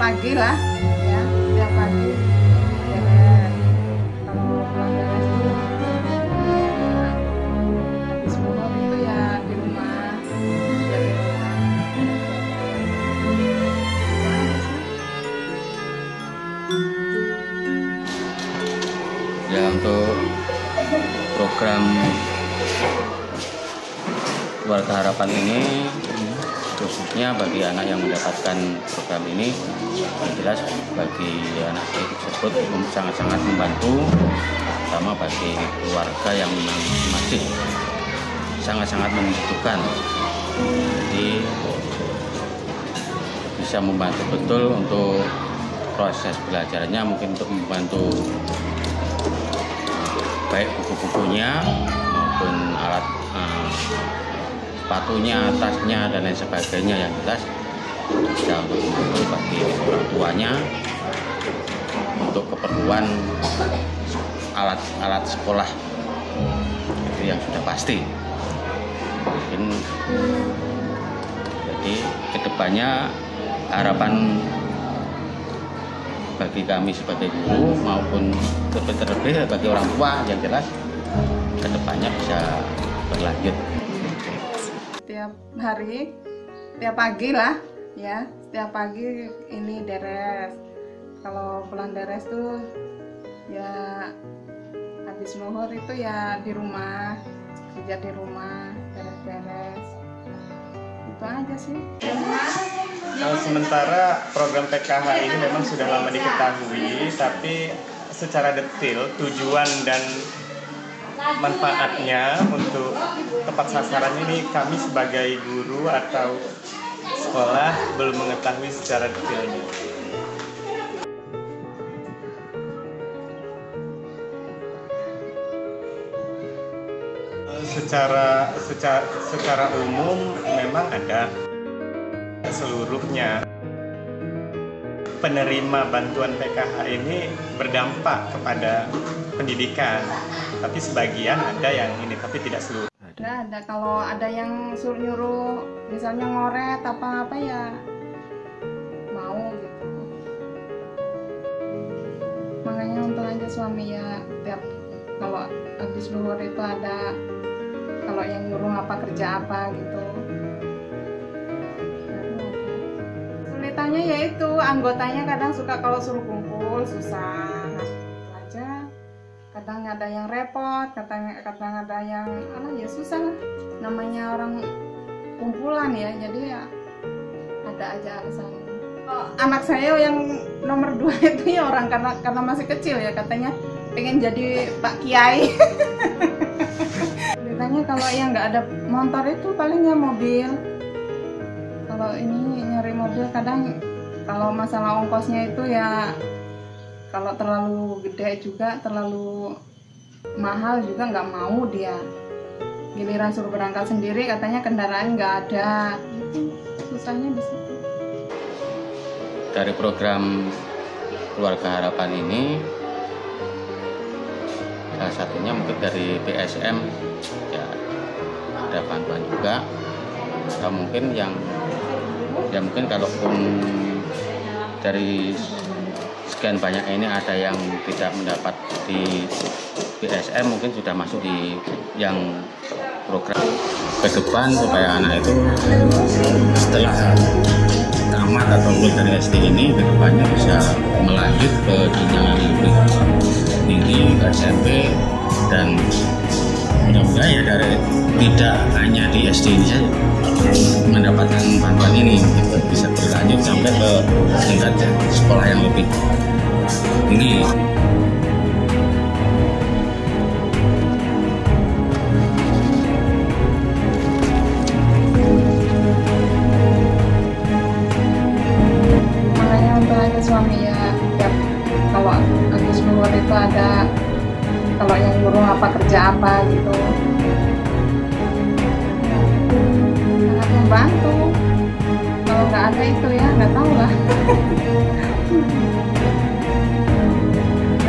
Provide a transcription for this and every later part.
pagi lah ya, setiap pagi beres. Kalau pulang beres itu ya habis buka itu ya di rumah, dari rumah ya. Untuk program Keluarga Harapan ini khususnya bagi anak yang mendapatkan program ini, yang jelas bagi anak tersebut sangat-sangat membantu, terutama bagi keluarga yang masih sangat-sangat membutuhkan. Jadi bisa membantu betul untuk proses belajarnya, mungkin untuk membantu baik buku-bukunya maupun alat sepatunya, tasnya, dan lain sebagainya. Yang jelas bisa untuk membantu bagi orang tuanya untuk keperluan alat sekolah, itu yang sudah pasti. Mungkin jadi kedepannya harapan bagi kami sebagai guru maupun terlebih bagi orang tua, yang jelas kedepannya bisa berlanjut. Setiap hari, setiap pagi lah ya, setiap pagi ini beres. Kalau pulang beres tuh ya habis zuhur itu ya di rumah, kerja di rumah, beres-beres. Itu aja sih. Sementara program PKH ini memang sudah lama diketahui, tapi secara detail tujuan dan manfaatnya untuk tepat sasaran ini kami sebagai guru atau sekolah belum mengetahui secara detailnya. Secara umum memang ada seluruhnya. Penerima bantuan PKH ini berdampak kepada pendidikan, tapi sebagian ada yang ini, tapi tidak seluruh. Ada kalau ada yang suruh nyuruh misalnya ngoret apa ya mau gitu. Makanya untung aja suami ya, tiap kalau habis zuhur itu ada, kalau yang nyuruh apa kerja apa gitu. Sulitannya yaitu anggotanya kadang suka kalau suruh kumpul susah aja. Kadang ada yang repot, kadang ada yang ya susah lah. Namanya orang kumpulan ya, jadi ya ada aja alasan. Anak saya yang nomor 2 itu ya orang karena masih kecil ya, katanya pengen jadi Pak Kiai. Ceritanya kalau yang nggak ada motor itu palingnya mobil. Kalau ini nyari mobil kadang kalau masalah ongkosnya itu ya, kalau terlalu gede juga, terlalu mahal juga nggak mau dia. Giliran suruh berangkat sendiri katanya kendaraan nggak ada. Itu susahnya di situ. Dari program Keluarga Harapan ini, salah satunya mungkin dari PSM ya, ada bantuan juga. Atau mungkin mungkin kalaupun dari sekian banyak ini ada yang tidak mendapat di PSM, mungkin sudah masuk di yang program ke depan, supaya anak itu setelah tamat atau lulus dari SD ini ke depannya bisa melanjut ke jenjang yang lebih tinggi, ke SMP, dan mudah-mudahan ya dari tidak hanya di SD ini saja mendapatkan bantuan ini, gitu, bisa berlanjut sampai ke tingkat sekolah yang lebih tinggi. Makanya untuk aja suami ya, tiap kalau habis zuhur itu ada, kalau yang nyuruh apa kerja apa gitu. Sangat membantu. Kalau nggak ada itu ya nggak tahu lah.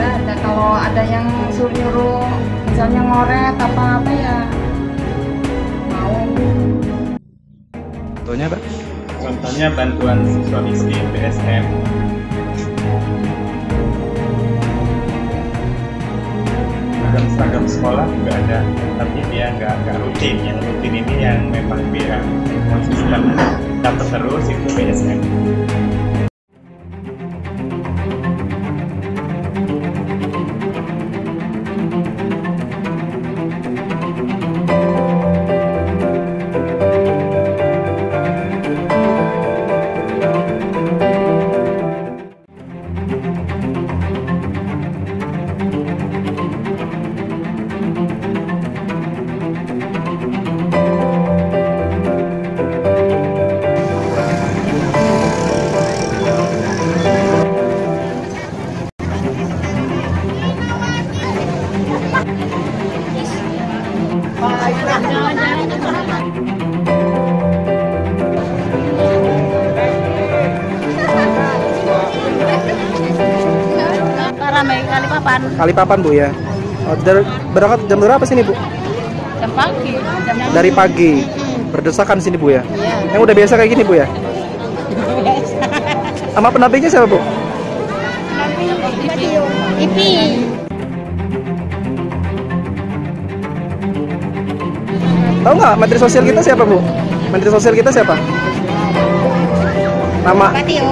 Ada kalau ada yang suruh nyuruh misalnya ngoret apa ya mau. Contohnya bantuan siswa miskin PSM sekolah juga ada, tapi dia nggak rutin. Yang rutin ini yang memang dia konsisten dapat terus itu BSM. Kalipapan Bu ya. Berangkat jam berapa sini Bu? Jam pagi. Dari pagi. Berdesakan sini Bu ya. Iya. Yang udah biasa kayak gini Bu ya. Sama pendampingnya siapa Bu? Ipi. Tahu nggak menteri sosial kita siapa Bu? Menteri sosial kita siapa? Nama? Patior.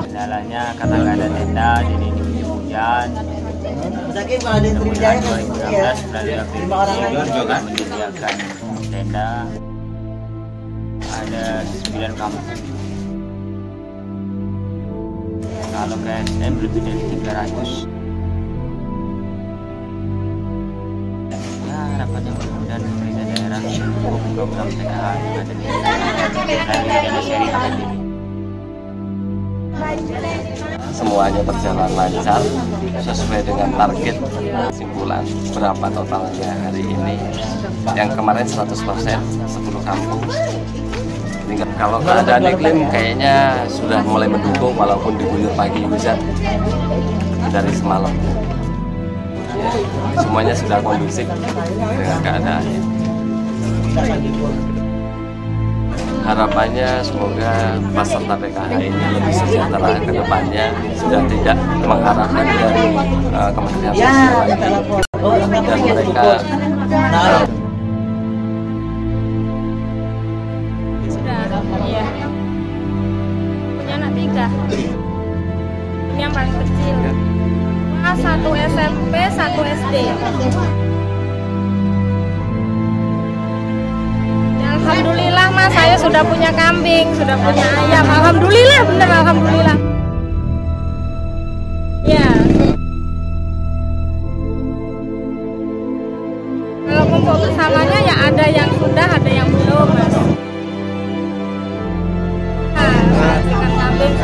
Kendalanya karena nggak ada tenda, jadi hujan. Kemudian 2016 bulan juga menyediakan tenda. Ada 9 kampung. Kalau KSM lebih dari 300. Ya harapannya mudah-mudahan pemerintah daerah program TKH juga dari seri tadi. Semuanya berjalan lancar sesuai dengan target. Kesimpulan berapa totalnya hari ini, yang kemarin 100%, 10 kampung. Kalau keadaan iklim kayaknya sudah mulai mendukung walaupun diguyur pagi hujan dari semalam. Semuanya sudah kondusif dengan keadaannya. Harapannya semoga peserta PKH ini lebih sejahtera ke depannya, sudah tidak mengharapkan dari Kementerian Sosial lagi, dan mereka Sudah, iya. Punya anak 3. Ini yang paling kecil. 1 SMP, 1 SD. Alhamdulillah Mas, saya sudah punya kambing, sudah punya ayam. Alhamdulillah, bener alhamdulillah. Ya. Kalau kumpul bersamanya ya ada yang sudah, ada yang belum, Mas. Nah, ikan kambing.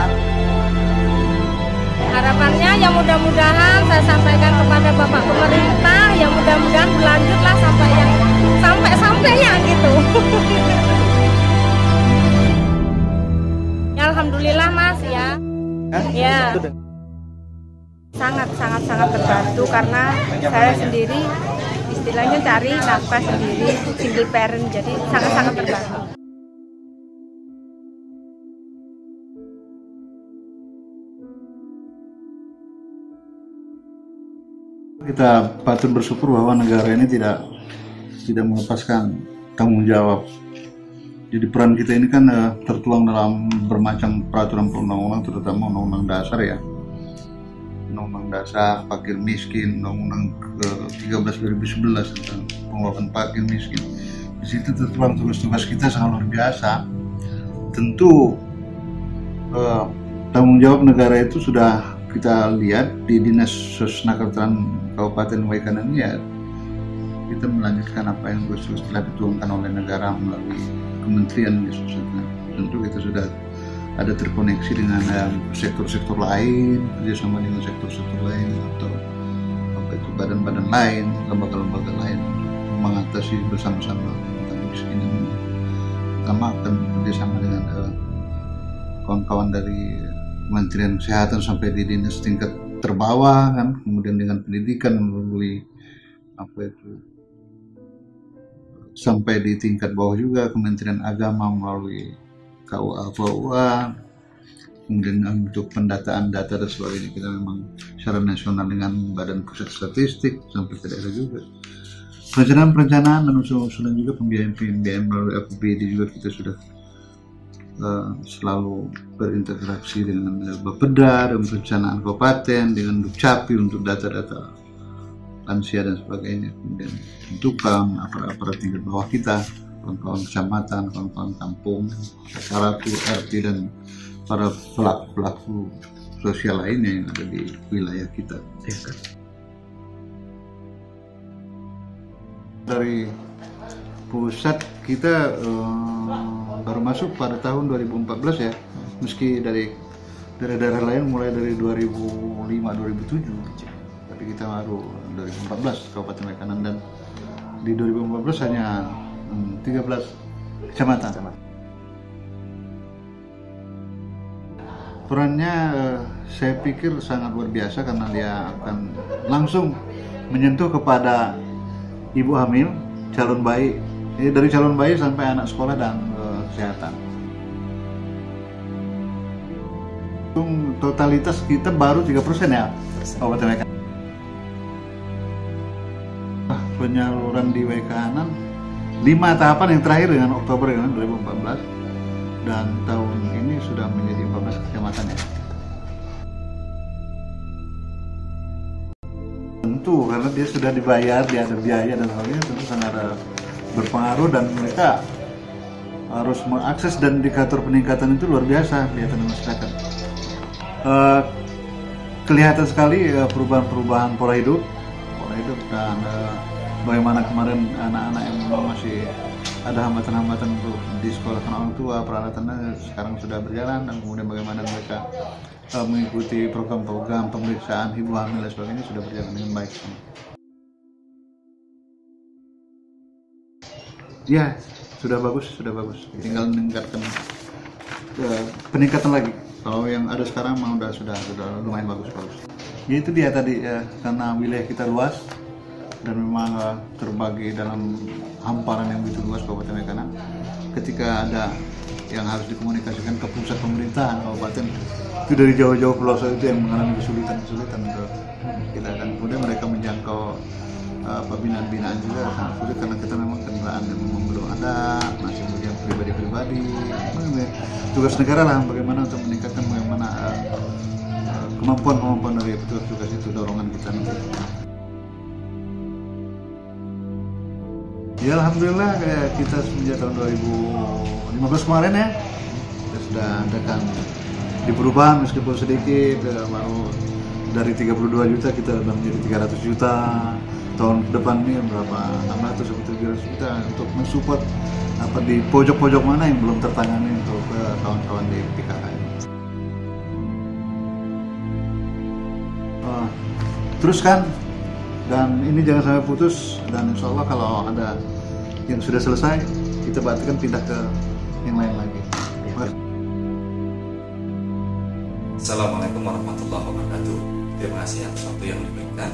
Harapannya ya mudah-mudahan saya sampaikan kepada Bapak pemerintah, ya mudah-mudahan berlanjutlah sampai-sampainya gitu. Ya, alhamdulillah Mas ya. Ya. Sangat terbantu karena saya sendiri istilahnya cari nafkah sendiri, single parent, jadi sangat terbantu. Kita patut bersyukur bahwa negara ini tidak melepaskan tanggung jawab. Jadi peran kita ini kan tertuang dalam bermacam peraturan perundang-undang, terutama Undang-Undang Dasar ya. Undang-Undang Dasar, fakir miskin, Undang-Undang ke-13 2011 tentang pengelolaan fakir miskin. Di situ tertuang tugas-tugas kita sangat luar biasa. Tentu tanggung jawab negara itu sudah kita lihat di Dinas Sosnakertaan Kabupaten Waikanan ya. Kita melanjutkan apa yang terus telah dituangkan oleh negara melalui Kementerian Sosial. Tentu kita sudah ada terkoneksi dengan sektor-sektor lain, kerjasama dengan sektor-sektor lain atau apa itu badan-badan lain, lembaga-lembaga lain untuk mengatasi bersama-sama tentang kemiskinan. Pertama akan kerjasama dengan kawan-kawan dari Kementerian Kesehatan sampai di dinas tingkat terbawah kan, kemudian dengan pendidikan melalui apa itu sampai di tingkat bawah juga Kementerian Agama melalui KUA, kemudian untuk pendataan data dan sebagainya kita memang secara nasional dengan Badan Pusat Statistik sampai ke daerah juga. Perencanaan dan usulan juga pembiayaan melalui APBD juga kita sudah selalu berinteraksi dengan Bapeda dan perencanaan kabupaten dengan Dukcapil untuk data-data lansia dan sebagainya. Kemudian untuk aparat tingkat bawah kita, kawan-kawan kecamatan, kawan-kawan kampung, Karatu, RT dan para pelaku sosial lainnya yang ada di wilayah kita. Dari pusat kita baru masuk pada tahun 2014 ya, meski dari daerah-daerah lain mulai dari 2005-2007, tapi kita baru 2014 Kabupaten Waikanan, dan di 2014 hanya 13 kecamatan. Perannya saya pikir sangat luar biasa karena dia akan langsung menyentuh kepada ibu hamil, calon bayi, dari calon bayi sampai anak sekolah dan kesehatan. Totalitas kita baru 3% ya Kabupaten Waikanan. Penyaluran di Waikanan 5 tahapan yang terakhir dengan Oktober 2014, dan tahun ini sudah menjadi 14 kecamatan ya. Tentu karena dia sudah dibayar, dia ada biaya dan sebagainya, tentu sangat berpengaruh dan mereka harus mengakses, dan indikator peningkatan itu luar biasa kelihatan di masyarakat. Kelihatan sekali perubahan-perubahan pola hidup dan bagaimana kemarin anak-anak yang masih ada hambatan-hambatan untuk di sekolah orang tua, peralatannya sekarang sudah berjalan, dan kemudian bagaimana mereka mengikuti program-program pemeriksaan ibu hamil dan sebagainya sudah berjalan dengan baik. Ya, sudah bagus. Tinggal meningkatkan peningkatan lagi. Kalau yang ada sekarang mah sudah lumayan bagus. Ya itu dia tadi ya, karena wilayah kita luas dan memang terbagi dalam hamparan yang begitu luas Kabupaten Waikanan. Ketika ada yang harus dikomunikasikan ke pusat pemerintahan kabupaten, itu dari jauh-jauh pelosok itu yang mengalami kesulitan untuk kita, dan kemudian mereka menjangkau pembinaan juga sangat sulit karena kita memang kendaraan yang memang belum ada, masih kemudian pribadi-pribadi. Tugas negara lah bagaimana untuk meningkatkan bagaimana kemampuan dari petugas itu, dorongan kita nanti. Ya alhamdulillah kita semenjak tahun 2015 kemarin ya, kita sudah adakan di perubahan meskipun sedikit, baru dari 32 juta kita sudah menjadi 300 juta. Tahun depan ini berapa, 600 sampai 700 juta untuk mensupport apa di pojok-pojok mana yang belum tertangani untuk kawan-kawan di PKK. Teruskan, dan ini jangan sampai putus, dan insya Allah kalau ada yang sudah selesai kita berarti pindah ke yang lain lagi. Assalamualaikum warahmatullahi wabarakatuh. Terima kasih atas waktu yang diberikan.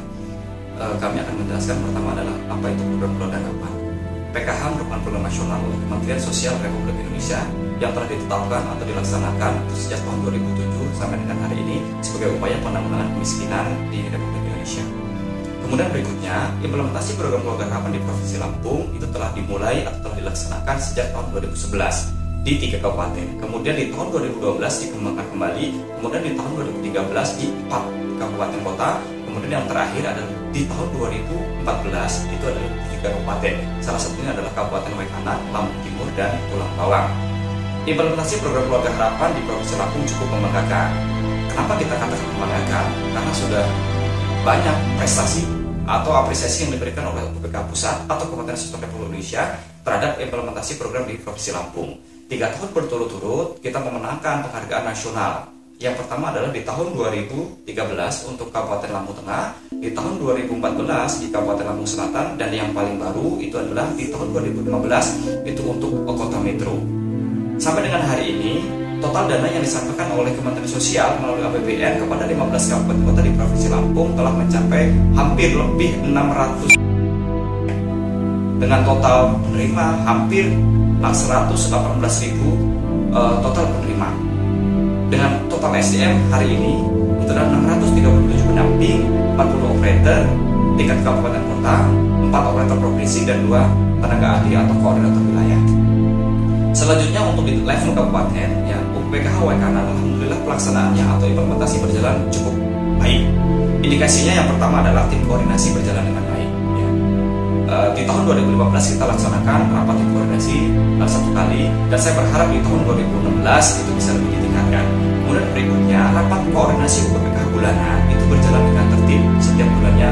Kami akan menjelaskan pertama adalah apa itu program keluarga harapan. PKH merupakan program nasional oleh Kementerian Sosial Republik Indonesia yang telah ditetapkan atau dilaksanakan sejak tahun 2007 sampai dengan hari ini sebagai upaya penanggulangan kemiskinan di Republik Indonesia. Kemudian berikutnya, implementasi program keluarga harapan di Provinsi Lampung itu telah dimulai atau telah dilaksanakan sejak tahun 2011 di 3 kabupaten. Kemudian di tahun 2012 dikembangkan kembali, kemudian di tahun 2013 di 4 kabupaten kota, kemudian yang terakhir adalah di tahun 2014 itu ada 3 kabupaten. Salah satunya adalah Kabupaten Waikanan, Lampung Timur, dan Tulang Bawang. Implementasi program Keluarga Harapan di Provinsi Lampung cukup membanggakan. Kenapa kita katakan membanggakan? Karena sudah banyak prestasi atau apresiasi yang diberikan oleh UPPK Pusat atau Kementerian Sosial Republik Indonesia terhadap implementasi program di Provinsi Lampung. 3 tahun berturut-turut kita memenangkan penghargaan nasional. Yang pertama adalah di tahun 2013 untuk Kabupaten Lampung Tengah, di tahun 2014 di Kabupaten Lampung Selatan, dan yang paling baru itu adalah di tahun 2015 itu untuk Kota Metro. Sampai dengan hari ini, total dana yang disampaikan oleh Kementerian Sosial melalui APBN kepada 15 kabupaten kota di Provinsi Lampung telah mencapai hampir lebih 600 dengan total penerima hampir 118.000 total penerima. Dengan total SDM hari ini itu adalah 637 pendamping, 40 operator tingkat kabupaten kota, 4 operator provinsi, dan 2 tenaga ahli atau koordinator wilayah. Selanjutnya untuk di level kabupaten, ya UPPK Waikanan alhamdulillah pelaksanaannya atau implementasi berjalan cukup baik. Indikasinya yang pertama adalah tim koordinasi berjalan dengan baik. Ya. Di tahun 2015 kita laksanakan rapat tim koordinasi 1 kali, dan saya berharap di tahun 2016 itu bisa lebih ditingkatkan. Kemudian berikutnya rapat koordinasi UPPK bulanan itu berjalan dengan tertib. Setiap bulannya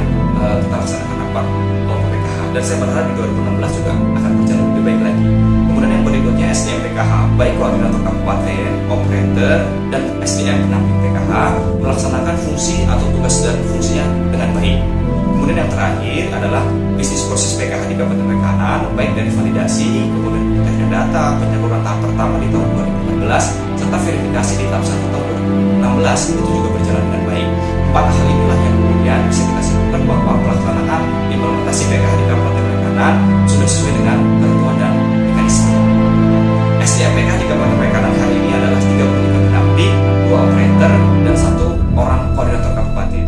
kita laksanakan rapat UPPK, dan saya berharap di 2016 juga akan berjalan lebih baik lagi. Kemudian yang berikutnya SDM PKH, baik koordinator kabupaten, operator, dan SDM pendamping PKH melaksanakan fungsi atau tugas dan fungsinya dengan baik. Kemudian yang terakhir adalah bisnis proses PKH di Kabupaten Waikanan, baik dari validasi, kemudian pencarian data, penyaluran tahap pertama di tahun 2014, serta verifikasi di tahap 1 tahun 2016 itu juga berjalan dengan baik. 4 hal inilah yang kemudian bisa kita simpulkan bahwa pelaksanaan implementasi PKH di Kabupaten Waikanan sudah sesuai dengan ketentuan dan mekanisme. SDM PKH di Kabupaten Waikanan hari ini adalah 33 pendamping, 2 operator, dan 1 orang koordinator kabupaten.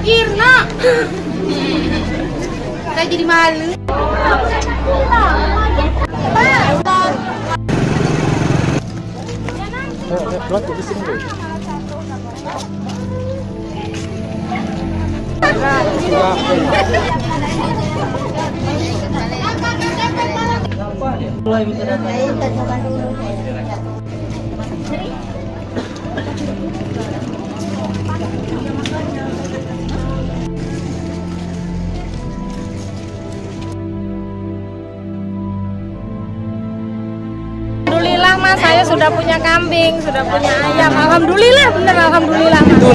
mikir, nak. Saya jadi malu. Alhamdulillah Mas, saya sudah punya kambing, sudah punya ayam. Alhamdulillah, bener alhamdulillah Mas.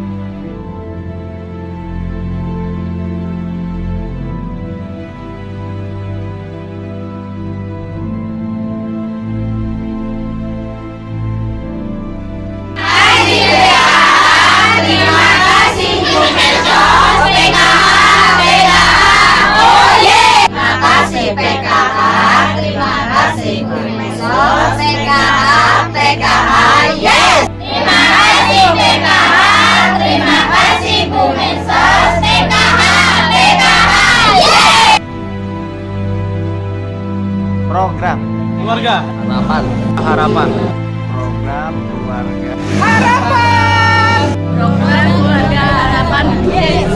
Program keluarga harapan. Program keluarga harapan. Program keluarga harapan. Yes.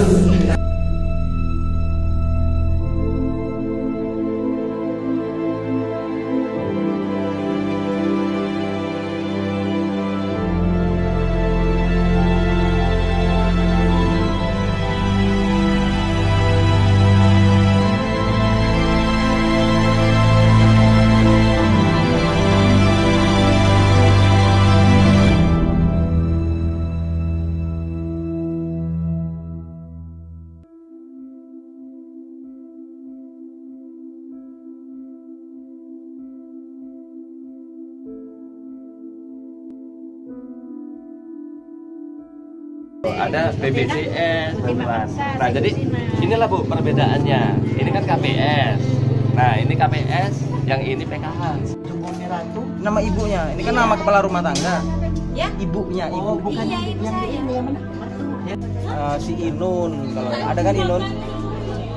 Ada BPJS bantuan. Nah, jadi inilah Bu perbedaannya. Ini kan KPS. Nah, ini KPS, yang ini PKH. Ratu, nama ibunya. Ini kan nama kepala rumah tangga. Ya? Ibunya, ibu. Bukan iya, ibu saya. Si Inun, kalau ada kan Inun.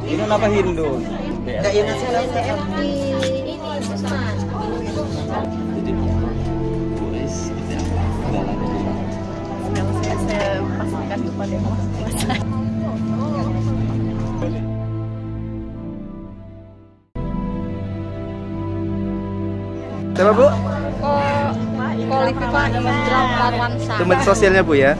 Inun apa Hindun? Enggak Inun saya ini Susan. Jadi tulis gitu ya. Kalau saya pastikan kepada Mas. Siapa Bu? Kualifikasi Indra Parwansa. Teman sosialnya Bu ya?